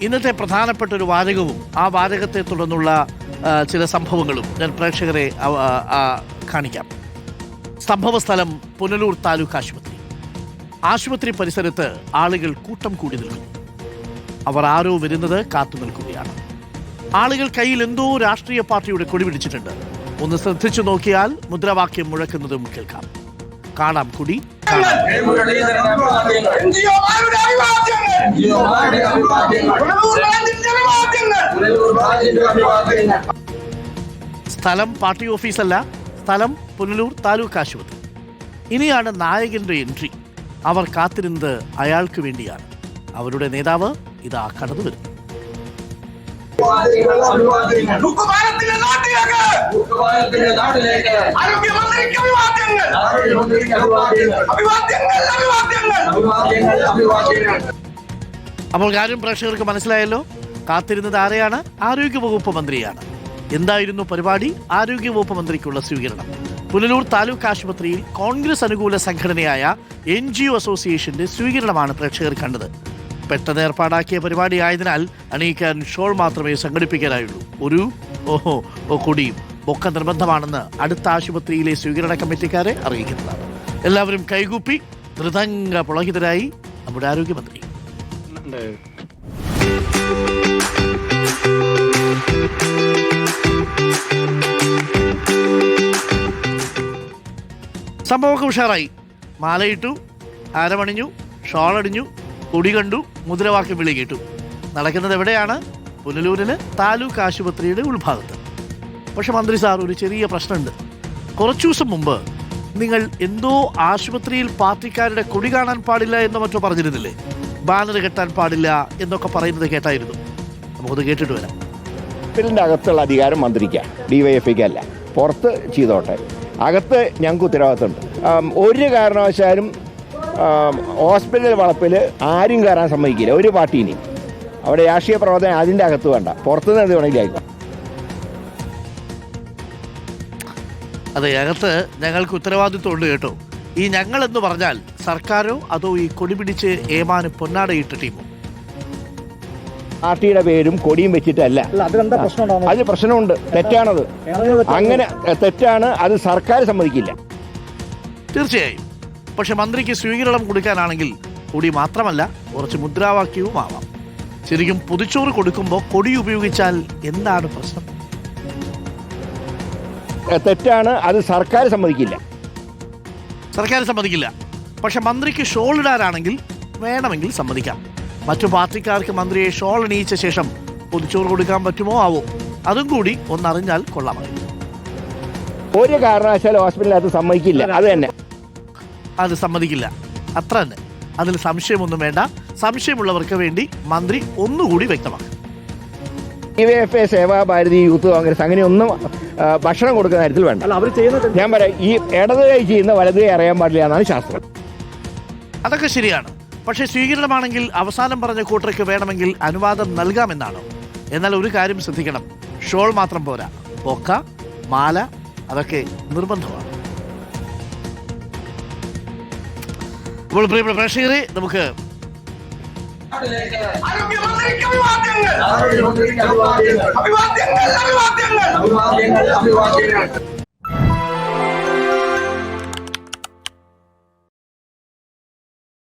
ഇന്നത്തെ പ്രധാനപ്പെട്ട ഒരു വാചകവും ആ വാചകത്തെ തുടർന്നുള്ള ചില സംഭവങ്ങളും ഞാൻ പ്രേക്ഷകരെ കാണിക്കാം. സംഭവ സ്ഥലം പുനലൂർ താലൂക്ക് ആശുപത്രി. ആശുപത്രി പരിസരത്ത് ആളുകൾ കൂട്ടം കൂടി നിൽക്കുന്നു. അവർ ആരോ വരുന്നത് കാത്തു നിൽക്കുകയാണ്. ആളുകൾ കയ്യിൽ എന്തോ രാഷ്ട്രീയ പാർട്ടിയുടെ കൊടി പിടിച്ചിട്ടുണ്ട്. ഒന്ന് ശ്രദ്ധിച്ചു നോക്കിയാൽ മുദ്രാവാക്യം മുഴക്കുന്നതും കേൾക്കാം. കാണാം കൊടി. സ്ഥലം പാർട്ടി ഓഫീസല്ല, സ്ഥലം പുനലൂർ താലൂക്ക് ആശുപത്രി. ഇനിയാണ് നായകന്റെ എൻട്രി. അവർ കാത്തിരുന്നത് അയാൾക്ക് വേണ്ടിയാണ്. അവരുടെ നേതാവ് ഇതാ കടന്നു വരുന്നു. അപ്പോൾ കാര്യം പ്രേക്ഷകർക്ക് മനസ്സിലായല്ലോ. കാത്തിരുന്നത് ആരെയാണ്? ആരോഗ്യവകുപ്പ് മന്ത്രിയാണ്. എന്തായിരുന്നു പരിപാടി? ആരോഗ്യവകുപ്പ് മന്ത്രിക്കുള്ള സ്വീകരണം. പുനലൂർ താലൂക്ക് ആശുപത്രിയിൽ കോൺഗ്രസ് അനുകൂല സംഘടനയായ NGO അസോസിയേഷന്റെ സ്വീകരണമാണ് പ്രേക്ഷകർ കണ്ടത്. പെട്ടെന്ന് ഏർപ്പാടാക്കിയ പരിപാടി ആയതിനാൽ അണിയിക്കാൻ ഷോൾ മാത്രമേ സംഘടിപ്പിക്കാനായുള്ളൂ. ഒരു കൊടിയും ഒക്കെ നിർബന്ധമാണെന്ന് അടുത്ത ആശുപത്രിയിലെ സ്വീകരണ കമ്മിറ്റിക്കാരെ അറിയിക്കുന്നതാണ്. എല്ലാവരും കൈകൂപ്പി ധൃതംഗ പുളകിതരായി നമ്മുടെ ആരോഗ്യമന്ത്രി. സംഭവമൊക്കെ ഉഷാറായി. മാലയിട്ടു, ആരമണിഞ്ഞു, ഷോളടിഞ്ഞു, കൊടി കണ്ടു, മുദ്രാവാക്യം വിളി കേട്ടു. നടക്കുന്നത് എവിടെയാണ്? പുനലൂരിന് താലൂക്ക് ആശുപത്രിയുടെ ഉൾഭാഗത്ത്. പക്ഷെ മന്ത്രി സാർ, ഒരു ചെറിയ പ്രശ്നമുണ്ട്. കുറച്ചു ദിവസം മുമ്പ് നിങ്ങൾ എന്തോ ആശുപത്രിയിൽ പാർട്ടിക്കാരുടെ കൊടി കാണാൻ പാടില്ല എന്നോ മറ്റോ പറഞ്ഞിരുന്നില്ലേ? ബാനർ കെട്ടാൻ പാടില്ല എന്നൊക്കെ പറയുന്നത് കേട്ടായിരുന്നു. നമുക്കത് കേട്ടിട്ട് വരാം. ഹോസ്പിറ്റലിൻ്റെ അകത്തുള്ള അധികാരം മന്ത്രിക്ക്, DYFIക്ക് അല്ല. പുറത്ത് ചെയ്തോട്ടെ, അകത്ത് ഞങ്ങൾക്ക് ഉത്തരവാദിത്തമുണ്ട്. ഒരു കാരണവശാലും ഹോസ്പിറ്റൽ വളപ്പിൽ ആരും കയറാൻ സമ്മതിക്കില്ല, ഒരു പാർട്ടീനെയും. അവിടെ രാഷ്ട്രീയ പ്രവർത്തനം അതിൻ്റെ അകത്ത് വേണ്ട, പുറത്തുനിന്ന് എന്ത് വേണമെങ്കിലും ആയിക്കോ. അതെ, അകത്ത് ഞങ്ങൾക്ക് ഉത്തരവാദിത്വമുണ്ട് കേട്ടോ. ഈ ഞങ്ങൾ എന്ന് പറഞ്ഞാൽ സർക്കാരോ അതോ ഈ കൊടി പിടിച്ച് ഏമാന് പൊന്നാടയിട്ട ടീമോ? പാർട്ടിയുടെ പേരും കൊടിയും വെച്ചിട്ടല്ല. അതിൽ പ്രശ്നമുണ്ട്, തെറ്റാണത്. അങ്ങനെ തെറ്റാണ്, അത് സർക്കാർ സമ്മതിക്കില്ല. തീർച്ചയായും. പക്ഷെ മന്ത്രിക്ക് സ്വീകരണം കൊടുക്കാനാണെങ്കിൽ കൊടി മാത്രമല്ല, കുറച്ച് മുദ്രാവാക്യവും ആവാം. ശരിക്കും പൊതിച്ചോറ് കൊടുക്കുമ്പോൾ കൊടി ഉപയോഗിച്ചാൽ എന്താണ് പ്രശ്നം? തെറ്റാണ്, അത് സർക്കാർ സമ്മതിക്കില്ല. സർക്കാർ സമ്മതിക്കില്ല. പക്ഷെ മന്ത്രിക്ക് ഷോൾ ഇടാനാണെങ്കിൽ വേണമെങ്കിൽ സമ്മതിക്കാം. മറ്റു പാർട്ടിക്കാർക്ക് മന്ത്രിയെ ഷോൾ അണിയിച്ച ശേഷം പൊതിച്ചോറ് കൊടുക്കാൻ പറ്റുമോ ആവോ? അതും കൂടി ഒന്നറിഞ്ഞാൽ കൊള്ളാമായിരുന്നു. ഒരു കാരണവശാലും ഹോസ്പിറ്റലിനകത്ത് സമ്മതിക്കില്ല. അത് തന്നെ, അത് സമ്മതിക്കില്ല, അത്ര തന്നെ. അതിൽ സംശയമൊന്നും വേണ്ട. സംശയമുള്ളവർക്ക് വേണ്ടി മന്ത്രി ഒന്നുകൂടി വ്യക്തമാക്കും. DYFI, സേവാഭാരതി, യൂത്ത് കോൺഗ്രസ് അങ്ങനെയൊന്നും ഭക്ഷണം കൊടുക്കുന്ന കാര്യത്തിൽ വേണ്ട. ഞാൻ പറയാം, ഈ ഇടത് കൈ ചെയ്യുന്ന വലത് കൈ അറിയാൻ പാടില്ല എന്നാണ് ശാസ്ത്രം. അതൊക്കെ ശരിയാണ്. പക്ഷേ സ്വീകരണമാണെങ്കിൽ അവസാനം പറഞ്ഞ കൂട്ടർക്ക് വേണമെങ്കിൽ അനുവാദം നൽകാമെന്നാണോ? എന്നാൽ ഒരു കാര്യം ശ്രദ്ധിക്കണം, ഷോൾ മാത്രം പോരാ, ബൊക്ക, മാല അതൊക്കെ നിർബന്ധമാണ്. അപ്പോൾ പ്രിയപ്പെട്ട പ്രേക്ഷകരെ, നമുക്ക് അഭിവാദ്യങ്ങൾ